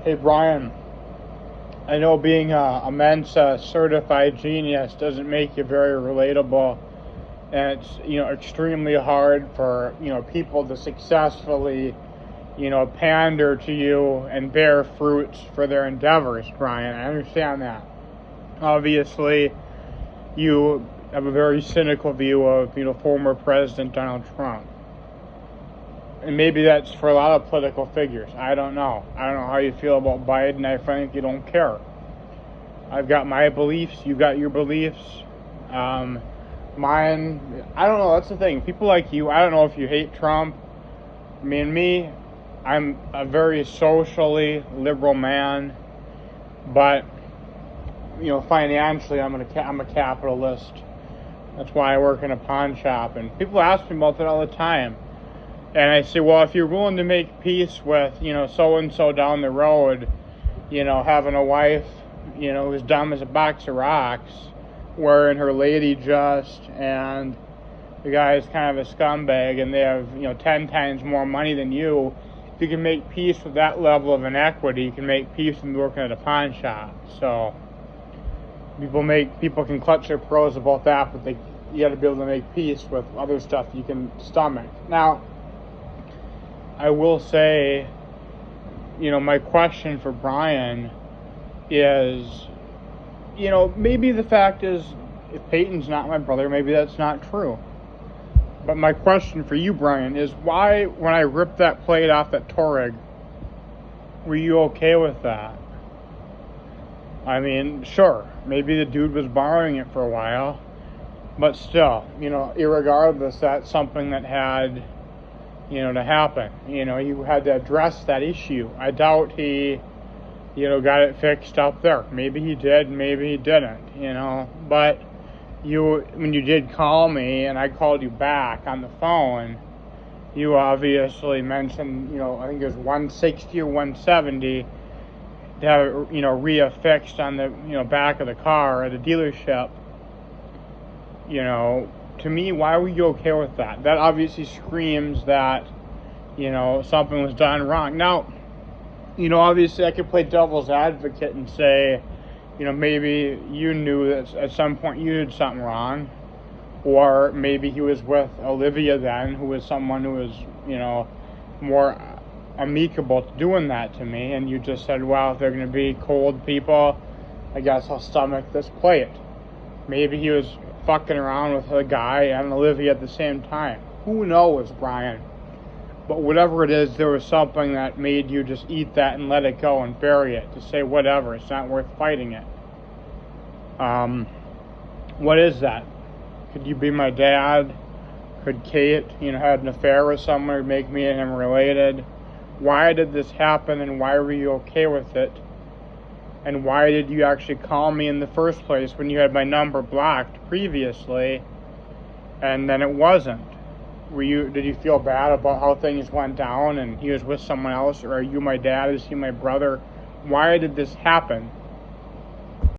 Hey Brian, I know being a Mensa certified genius doesn't make you very relatable, and it's extremely hard for people to successfully pander to you and bear fruits for their endeavors. Brian, I understand that. Obviously, you have a very cynical view of former President Donald Trump. And maybe that's for a lot of political figures. I don't know. I don't know how you feel about Biden. I frankly don't care. I've got my beliefs. You've got your beliefs. Mine, I don't know. That's the thing. People like you, I don't know if you hate Trump. Me, I'm a very socially liberal man. But, financially, I'm a capitalist. That's why I work in a pawn shop. And people ask me about that all the time. And I say, well, if you're willing to make peace with, so-and-so down the road, having a wife, who's dumb as a box of rocks, wearing her lady just, and the guy's kind of a scumbag, and they have, 10 times more money than you, if you can make peace with that level of inequity, you can make peace with working at a pawn shop. So, people can clutch their pearls about that, but you got to be able to make peace with other stuff you can stomach. Now, I will say, my question for Brien is, maybe the fact is, if Peyton's not my brother, maybe that's not true. But my question for you, Brien, is why, when I ripped that plate off that Touareg, were you okay with that? I mean, sure, maybe the dude was borrowing it for a while, but still, irregardless, that's something that had to happen. You had to address that issue. I doubt he, got it fixed up there. Maybe he did, maybe he didn't, But when you did call me and I called you back on the phone, you obviously mentioned, I think it was 160 or 170 to have it, reaffixed on the, back of the car at a dealership. To me, why were you okay with that? That obviously screams that, something was done wrong. Now, obviously I could play devil's advocate and say, maybe you knew that at some point you did something wrong. Or maybe he was with Olivia then, who was someone who was, more amicable to doing that to me. And you just said, well, if they're going to be cold people, I guess I'll stomach this plate. Maybe he was fucking around with a guy and Olivia at the same time. Who knows, Brian? But whatever it is, there was something that made you just eat that and let it go and bury it. To say whatever, it's not worth fighting it. What is that? Could you be my dad? Could Kate, had an affair with someone to make me and him related? Why did this happen and why were you okay with it? And why did you actually call me in the first place when you had my number blocked previously and then it wasn't? Did you feel bad about how things went down and he was with someone else? Or are you my dad? Is he my brother? Why did this happen?